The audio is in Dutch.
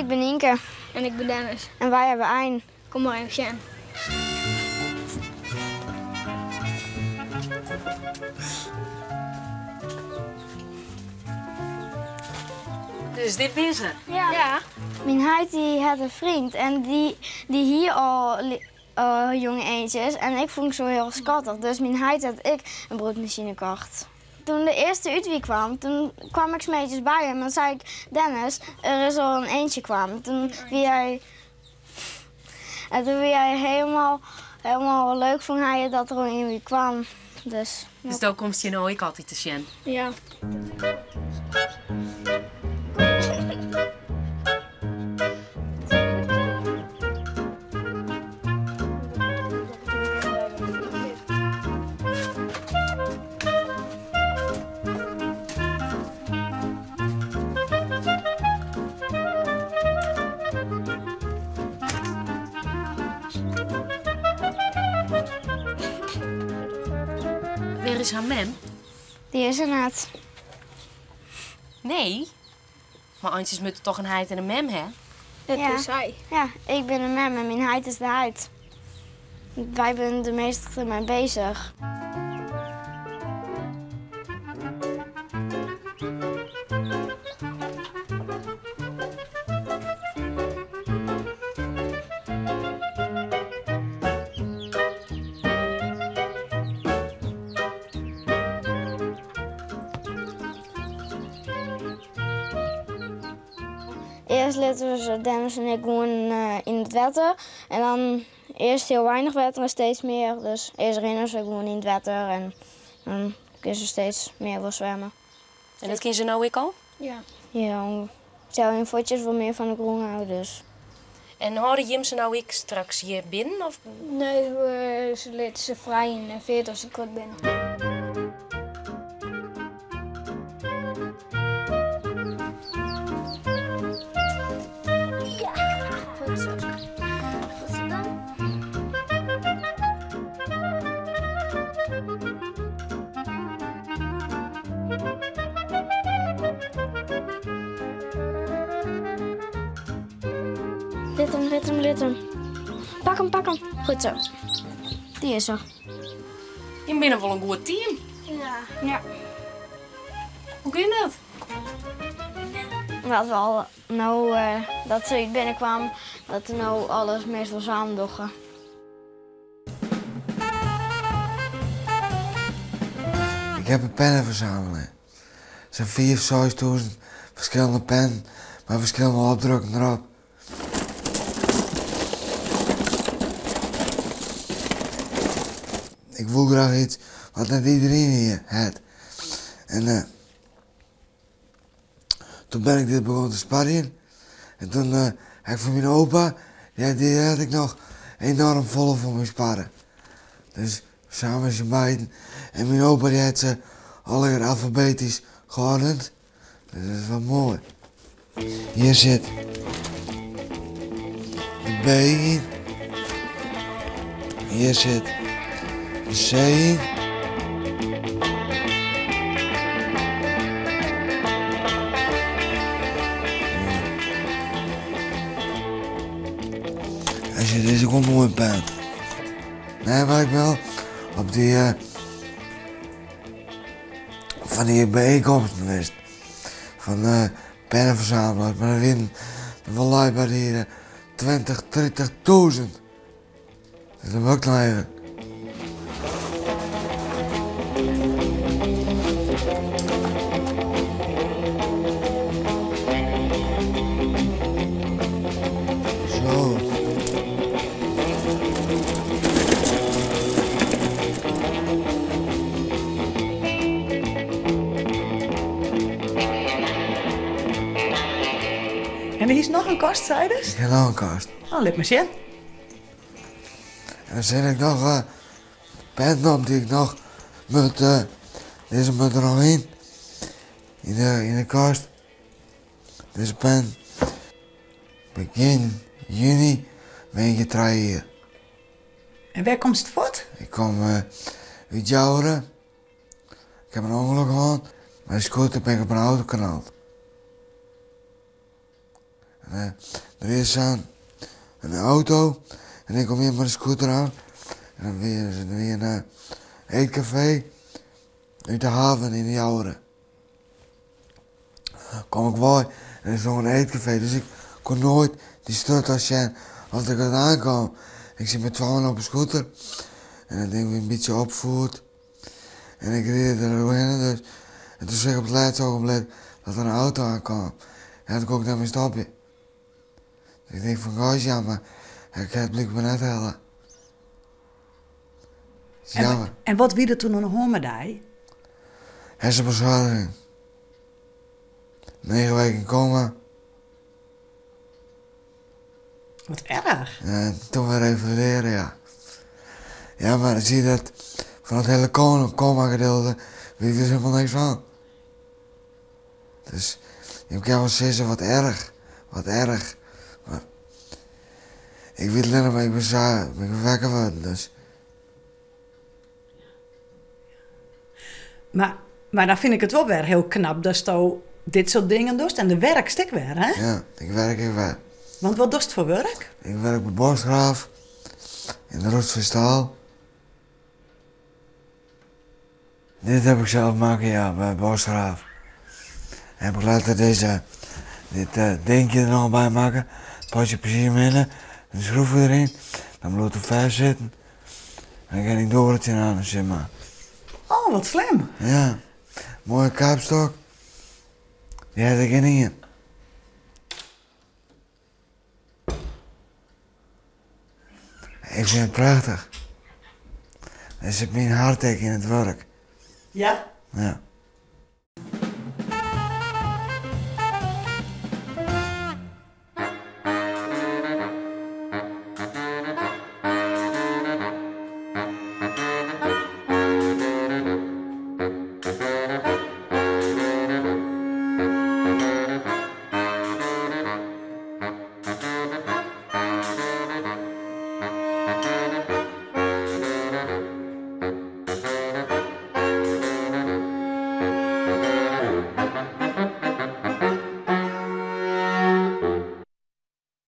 Ik ben Inke. En ik ben Dennis. En wij hebben Ein. Kom maar even, Sjen. Dus dit ben ze? Ja. Mijn huid die had een vriend en die hier al jonge eentjes. En ik vond het zo heel schattig. Dus mijn huid had ik een broodmachine gekocht. Toen de eerste uitwie kwam, toen kwam ik smeetjes bij hem. En dan zei ik, Dennis, er is al een eentje kwam. Toen wie hij helemaal leuk vond hij dat er al een wie kwam. Dus dan komt je nou ik altijd te Sjen. Ja. Waar is haar mem? die is er net. Nee. Maar eindjes moet er toch een heid en een mem, hè? Dat Ja. is hij. Ja, ik ben een mem en mijn huid is de huid. Wij zijn er meestal mee bezig. Eerst letten we Dennis en ik gewoon in het water. En dan eerst heel weinig water en steeds meer. Dus eerst rennen ze gewoon in het water en dan kunnen ze steeds meer wel zwemmen. En dat kind ze nou ik al? Ja. Ja, stel in voetjes wel meer van de groen houden dus. En houden Jim ze nou ik straks hier binnen? Of... Nee, ze liet ze vrij in 40 als ik kort ben. Goed zo. Goed zo dan. Rit hem. Pak hem. Goed zo. Die is er. Je bent wel een goed team. Ja. Hoe kun je dat? Dat we al nou dat zoiets binnenkwam, dat we nou alles meestal samen doen. Ik heb een pennenverzameling. Er zijn 4.000 of 6.000 verschillende pennen met verschillende opdrukken erop. Ik wil graag iets wat net iedereen hier heeft. En toen ben ik dit begonnen te sparren. En toen heb ik van mijn opa, die had ik nog enorm vol voor mijn sparren. Dus samen met z'n beiden. En mijn opa die had ze alle alfabetisch geordend. Dus dat is wel mooi. Hier zit de B in. Hier zit de C in. Dit is ook een mooie pen. Nee, maar ik wel op die van die bijeenkomsten geweest. Van pennenverzamelaars. Maar er winnen wel bij die 20, 30.000. Dat is wel klein. Zo. En er is nog een kast, zei je dus? Heel een kast. Oh, let maar zien. En dan zet ik nog pen op die ik nog moet, deze moet er nog in. In de kast. Deze pen. Begin juni ben je hier. En waar komt het voort? Ik kom uit Jouren. Ik heb een ongeluk gehad. Mijn scooter ben ik op een auto knald. Er is een auto en ik kom hier met een scooter aan. En dan weer een eetcafé uit de haven in de Jouweren. Kom ik mooi en er is nog een eetcafé, dus ik kon nooit die stad als ik er aankwam. Ik zit met 12 op een scooter en dat ding weer een beetje opvoert. En ik reed er doorheen dus. En toen zeg ik op het laatste ogenblik dat er een auto aankwam. En toen kon ik naar mijn stopje. Dus ik denk van gosh, ja, maar ik kan het blijkbaar net halen. Jammer. En wat wie er toen nog een met? Hersenbeschadiging. 9 weken in coma. Wat erg. En toen weer revalideren, ja. Ja, maar dan zie je dat van het hele coma-gedeelte weet ik dus helemaal niks van. Dus ik kan wel zeggen, wat erg. Maar ik weet alleen maar, ik ben wakker geworden, dus. Maar dan vind ik het wel weer heel knap dat je dit soort dingen doet en de werkstuk weer, hè? Ja, ik werk. Want wat doe je voor werk? Ik werk bij Bosgraaf, in de Roestverstaal. Dit heb ik zelf maken, ja, bij Bosgraaf. Heb ik later dit dingetje er nog bij maken. Pas je plezier binnen, een schroef erin, dan moet het vijf zitten. En dan kan ik door het aan, zeg maar. Oh, wat slim. Ja, mooie kaapstok. Die had ik er niet in. Ik vind het prachtig. Er zit mijn hartteken in het werk. Ja? Ja.